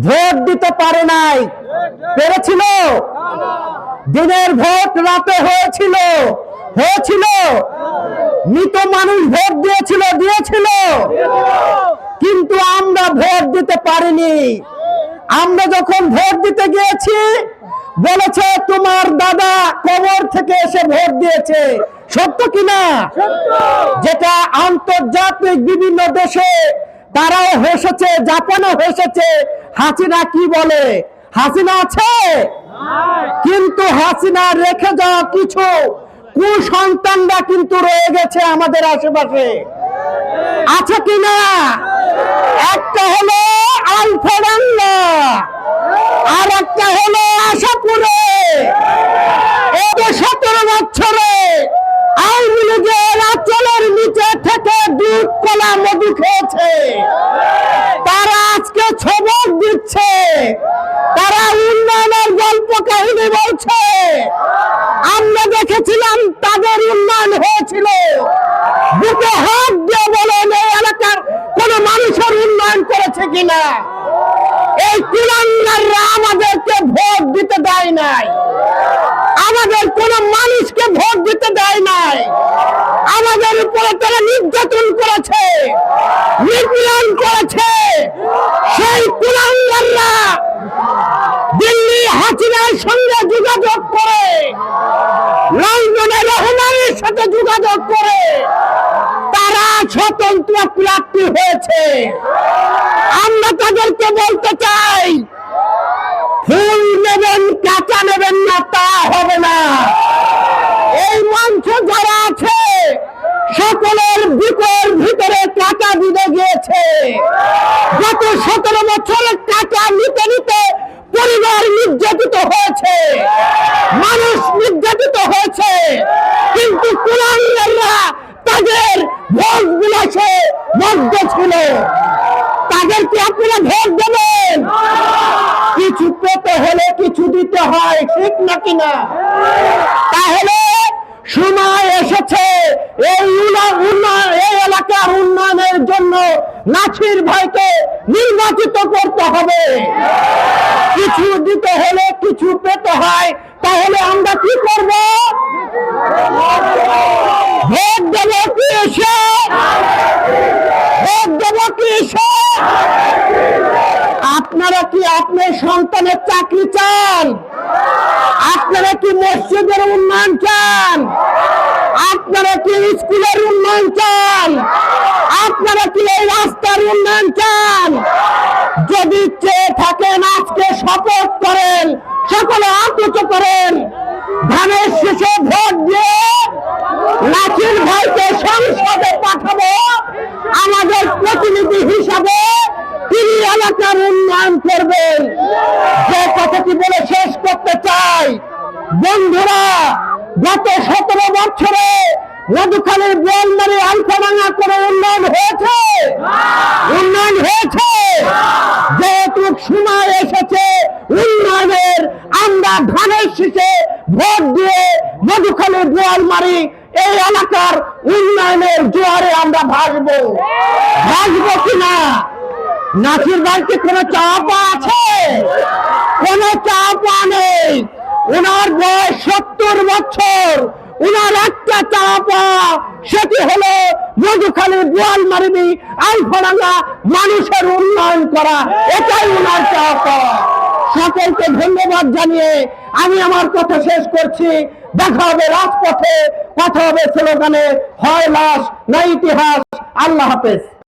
Vote দিতে পারে নাই, পেরেছিল? দিনের ভোট রাতে হয়েছিল, মৃত মানুষ ভোট দিয়েছিল, কিন্তু আমরা ভোট দিতে পারিনি। আমরা যখন ভোট দিতে গিয়েছি বলেছে তোমার দাদা কবর থেকে এসে ভোট দিয়েছে, সত্য কিনা? যেটা আন্তর্জাতিক বিভিন্ন দেশে তারাও হেসেছে, জাপানও হেসেছে। হাসিনা কি বলে? হাসিনা আছে, কিন্তু হাসিনা রেখে যাওয়া কিছু কুসন্তানরা কিন্তু রয়ে গেছে আমাদের আশেপাশে, আছে কিনা? একটা হলো আলফাডাঙ্গা, আর একটা হলো আশাপুরে। এই 17 বছরে আওয়ামী লীগের আঁচলের নিচে থেকে দুধ কলা মধু খেয়েছে, তারা আজকে ছবক দিচ্ছে, তারা উন্নয়নের গল্প কাহিনী বলছে। আমরা দেখেছিলাম তাদের উন্নয়ন হয়েছিল। বুকে হাত দিয়ে বলেন এই এলাকার কোন মানুষের উন্নয়ন করেছে কিনা? এই কুলাঙ্গাররা আমাদেরকে ভোট দিতে দেয় নাই, আমাদের কোন মানুষকে ভোট দিতে দেয় নাই। আমাদের উপরে তারা নির্যাতন করেছে, নিপীড়ন করেছে। সেই কুলাঙ্গাররা দিল্লি হাসিনার সঙ্গে যোগাযোগ করে, লন্ডনে রহমানের সাথে যোগাযোগ করে তারা স্বতন্ত্র প্রার্থী হয়েছে। আমরা তাদেরকে বলতে চাই, ফুল নেবেন কাঁচা নেবেন না তা হবে না। এই মঞ্চে যারা আছে সকলের বুকের ভিতরে কাঁচা দিতে গিয়েছে। গত 17 বছরের কাঁচা নিতে নিতে পরিবার নির্যাতিত হয়েছে, মানুষ নির্যাতিত হয়েছে, কিন্তু কুলাঙ্গাররা তাদের ভোট বিলাসে মগ্ন ছিল। তাদেরকে আপনারা ভোট দেবেন? কিছু পেতে হলে কিছু দিতে হয়, ঠিক নাকি না? তাহলে সময় এসেছে এই এলাকার উন্নয়নের জন্য নাছির ভাইকে নির্বাচিত করতে হবে। কিছু দিতে হলে কিছু পেতে হয়, তাহলে আমরা কি করব? ভোট দেব কি এসে? ভোট দেব কি এসে? আপনারা কি আপনার সন্তানের চাকরি চান? আপনারা কি মসজিদের উন্নয়ন চান? আপনারা কি স্কুলের উন্নয়ন চান? আপনারা কি এই রাস্তার উন্নয়ন চান? যদি চেয়ে থাকেন আজকে শপথ করেন, সকলে আত্মচ করেন, ধানের শেষে ভোট দিয়ে নাছির ভাইকে সংসদে পাঠাবো আমাদের প্রতিনিধি হিসাবে। তিনি এলাকার উন্নয়ন করবেন। যে কথাটি বলে শেষ করতে চাই, বন্ধুরা, গত 17 বছরে মধুখালীর বোয়ালমারী আলফাডাঙ্গা করে উন্নয়ন হয়েছে? উন্নয়ন হয়েছে। যেহেতু সময় এসেছে উন্নয়নের, আমরা ধানের শীষে ভোট দিয়ে মধুখালী বোয়ালমারী এই এলাকার উন্নয়নের জোয়ারে আমরা ভাসবো কিনা? নাছির ভাইকে কোনো চাপা আছে? কোনো চাপা নেই। ওনার বয়স 70 বছর, ওনার একটা চাপা, সেটি হলো মধুখালী বোয়ালমারী আলফাডাঙ্গা মানুষের উন্নয়ন করা, এটাই ওনার চাপা। সকলকে ধন্যবাদ জানিয়ে আমি আমার কথা শেষ করছি। দেখা হবে রাজপথে, কথা হবে স্লোগানে, হয় লাশ না ইতিহাস। আল্লাহ হাফেজ।